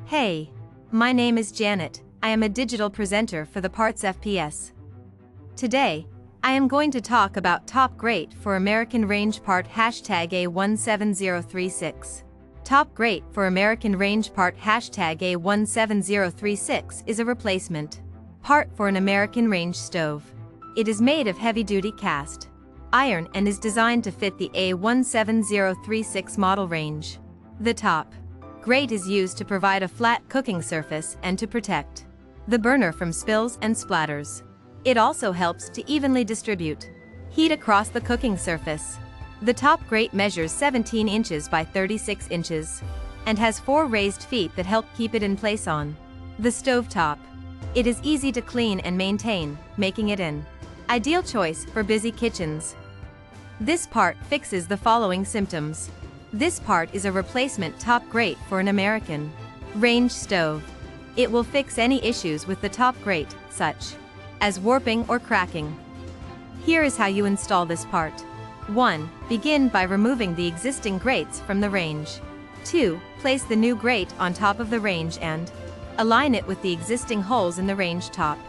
Hey, my name is Janet. I am a digital presenter for the PartsFPS. Today, I am going to talk about Top Grate for American Range Part #A17036. Top Grate for American Range Part #A17036 is a replacement part for an American range stove. It is made of heavy-duty cast iron and is designed to fit the A17036 model range. The top grate is used to provide a flat cooking surface and to protect the burner from spills and splatters. It also helps to evenly distribute heat across the cooking surface. The top grate measures 17 inches by 36 inches and has 4 raised feet that help keep it in place on the stovetop. It is easy to clean and maintain, making it an ideal choice for busy kitchens. This part fixes the following symptoms. This part is a replacement top grate for an American range stove. It will fix any issues with the top grate, such as warping or cracking. Here is how you install this part. 1. Begin by removing the existing grates from the range. 2. Place the new grate on top of the range and align it with the existing holes in the range top.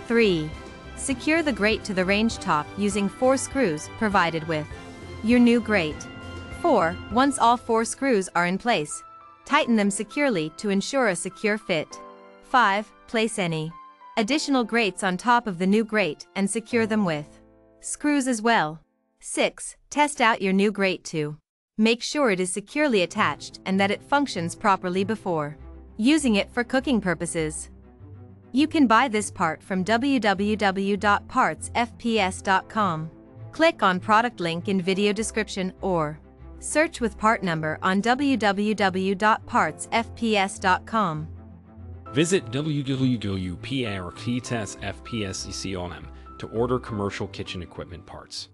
3. Secure the grate to the range top using 4 screws provided with your new grate. 4. Once all 4 screws are in place, tighten them securely to ensure a secure fit. 5. Place any additional grates on top of the new grate and secure them with screws as well. 6. Test out your new grate to make sure it is securely attached and that it functions properly before using it for cooking purposes. You can buy this part from www.partsfps.com. Click on product link in video description or search with part number on www.partsfps.com. Visit www.partsfps.com to order commercial kitchen equipment parts.